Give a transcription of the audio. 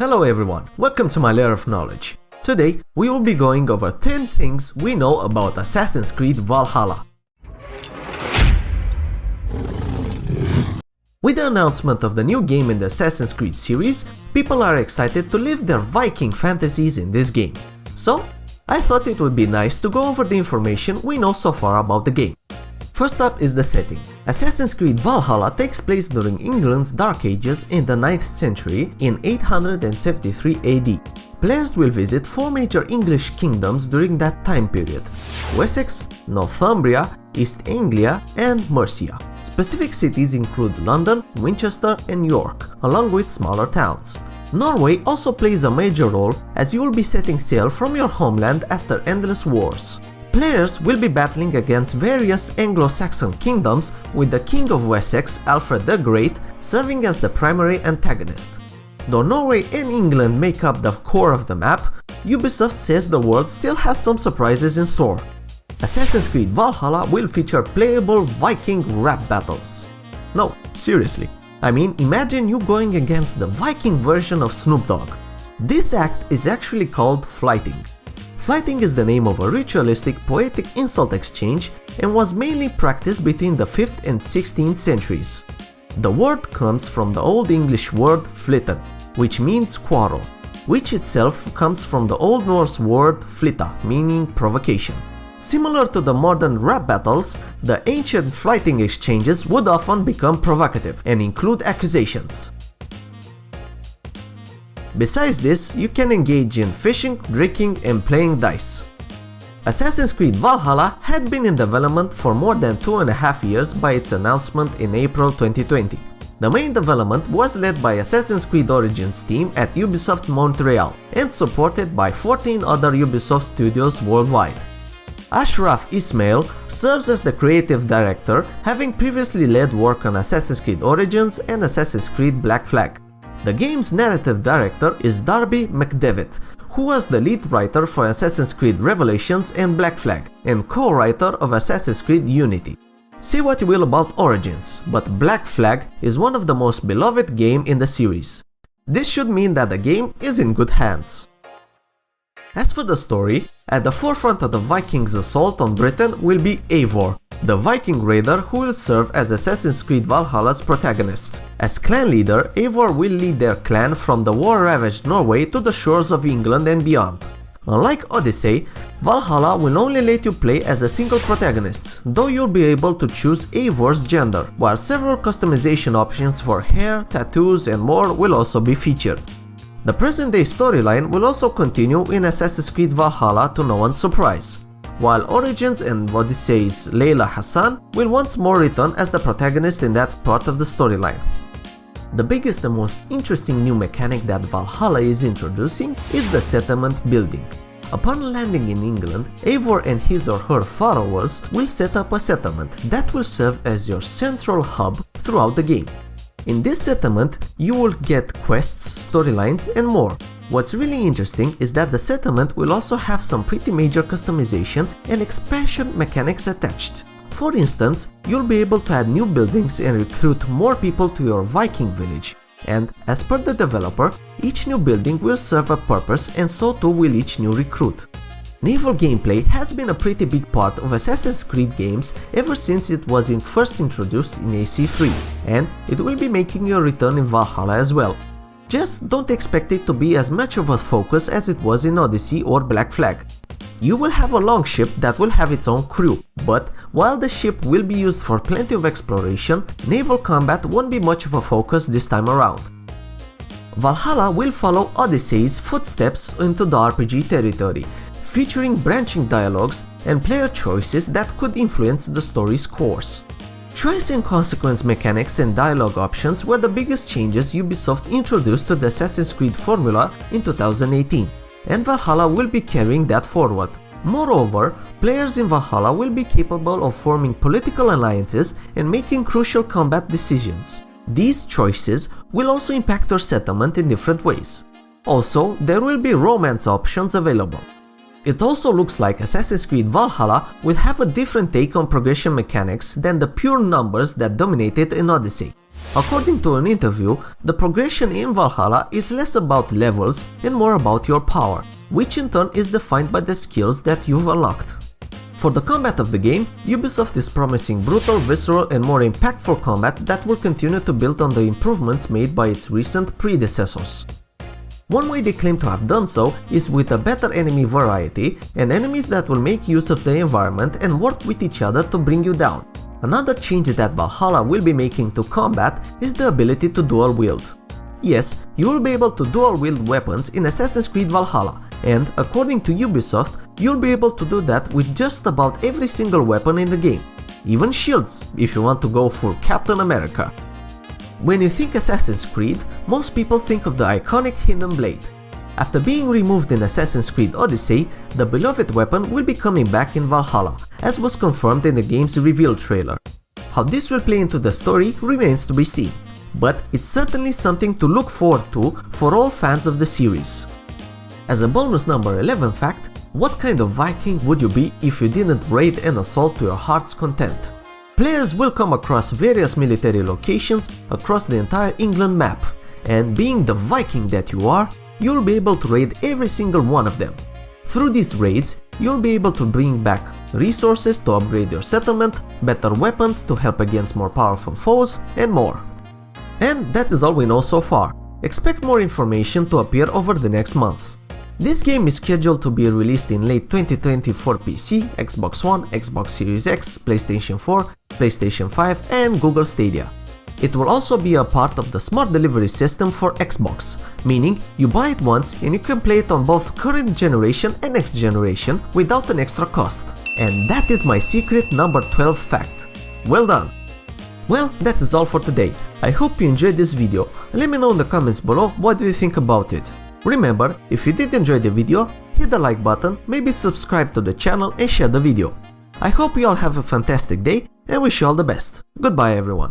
Hello everyone, welcome to my layer of knowledge. Today we will be going over 10 things we know about Assassin Creed Valhalla. With the announcement of the new game in the Assassin's Creed series, people are excited to live their Viking fantasies in this game. So, I thought it would be nice to go over the information we know so far about the game. First up is the setting. Assassin's Creed Valhalla takes place during England's Dark Ages in the 9th century in 873 AD. Players will visit 4 major English kingdoms during that time period: Wessex, Northumbria, East Anglia, and Mercia. Specific cities include London, Winchester, and York, along with smaller towns. Norway also plays a major role, as you will be setting sail from your homeland after endless wars. Players will be battling against various Anglo-Saxon kingdoms, with the King of Wessex, Alfred the Great, serving as the primary antagonist. Though Norway and England make up the core of the map, Ubisoft says the world still has some surprises in store. Assassin's Creed Valhalla will feature playable Viking rap battles. No, seriously. I mean, imagine you going against the Viking version of Snoop Dogg. This act is actually called flyting. Flyting is the name of a ritualistic poetic insult exchange and was mainly practiced between the 5th and 16th centuries. The word comes from the Old English word flitten, which means quarrel, which itself comes from the Old Norse word flitta, meaning provocation. Similar to the modern rap battles, the ancient flyting exchanges would often become provocative and include accusations. Besides this, you can engage in fishing, drinking, and playing dice. Assassin's Creed Valhalla had been in development for more than 2.5 years by its announcement in April 2020. The main development was led by Assassin's Creed Origins team at Ubisoft Montreal and supported by 14 other Ubisoft studios worldwide. Ashraf Ismail serves as the creative director, having previously led work on Assassin's Creed Origins and Assassin's Creed Black Flag. The game's narrative director is Darby McDevitt, who was the lead writer for Assassin's Creed Revelations and Black Flag, and co-writer of Assassin's Creed Unity. Say what you will about Origins, but Black Flag is one of the most beloved games in the series. This should mean that the game is in good hands. As for the story, at the forefront of the Vikings' assault on Britain will be Eivor, the Viking raider who will serve as Assassin's Creed Valhalla's protagonist. As clan leader, Eivor will lead their clan from the war-ravaged Norway to the shores of England and beyond. Unlike Odyssey, Valhalla will only let you play as a single protagonist, though you'll be able to choose Eivor's gender, while several customization options for hair, tattoos, and more will also be featured. The present-day storyline will also continue in Assassin's Creed Valhalla to no one's surprise, while Origins and Odyssey's Layla Hassan will once more return as the protagonist in that part of the storyline. The biggest and most interesting new mechanic that Valhalla is introducing is the settlement building. Upon landing in England, Eivor and his or her followers will set up a settlement that will serve as your central hub throughout the game. In this settlement, you will get quests, storylines, and more. What's really interesting is that the settlement will also have some pretty major customization and expansion mechanics attached. For instance, you'll be able to add new buildings and recruit more people to your Viking village. And, as per the developer, each new building will serve a purpose, and so too will each new recruit. Naval gameplay has been a pretty big part of Assassin's Creed games ever since it was first introduced in AC3, and it will be making a return in Valhalla as well. Just don't expect it to be as much of a focus as it was in Odyssey or Black Flag. You will have a longship that will have its own crew, but while the ship will be used for plenty of exploration, naval combat won't be much of a focus this time around. Valhalla will follow Odyssey's footsteps into the RPG territory, featuring branching dialogues and player choices that could influence the story's course. Choice and consequence mechanics and dialogue options were the biggest changes Ubisoft introduced to the Assassin's Creed formula in 2018, and Valhalla will be carrying that forward. Moreover, players in Valhalla will be capable of forming political alliances and making crucial combat decisions. These choices will also impact your settlement in different ways. Also, there will be romance options available. It also looks like Assassin's Creed Valhalla will have a different take on progression mechanics than the pure numbers that dominated in Odyssey. According to an interview, the progression in Valhalla is less about levels and more about your power, which in turn is defined by the skills that you've unlocked. For the combat of the game, Ubisoft is promising brutal, visceral and more impactful combat that will continue to build on the improvements made by its recent predecessors. One way they claim to have done so is with a better enemy variety and enemies that will make use of the environment and work with each other to bring you down. Another change that Valhalla will be making to combat is the ability to dual wield. Yes, you will be able to dual wield weapons in Assassin Creed Valhalla, and according to Ubisoft, you'll be able to do that with just about every single weapon in the game. Even shields, if you want to go full Captain America. When you think Assassin's Creed, most people think of the iconic Hidden Blade. After being removed in Assassin's Creed Odyssey, the beloved weapon will be coming back in Valhalla, as was confirmed in the game's reveal trailer. How this will play into the story remains to be seen, but it's certainly something to look forward to for all fans of the series. As a bonus number 11 fact, what kind of Viking would you be if you didn't raid and assault to your heart's content? Players will come across various military locations across the entire England map, and being the Viking that you are, you'll be able to raid every single one of them. Through these raids, you'll be able to bring back resources to upgrade your settlement, better weapons to help against more powerful foes, and more. And that is all we know so far. Expect more information to appear over the next months. This game is scheduled to be released in late 2020 for PC, Xbox One, Xbox Series X, PlayStation 4, PlayStation 5 and Google Stadia. It will also be a part of the smart delivery system for Xbox, meaning you buy it once and you can play it on both current generation and next generation without an extra cost. And that is my secret number 12 fact. Well done! Well, that is all for today. I hope you enjoyed this video. Let me know in the comments below what do you think about it. Remember, if you did enjoy the video, hit the like button, maybe subscribe to the channel and share the video. I hope you all have a fantastic day and wish you all the best. Goodbye everyone.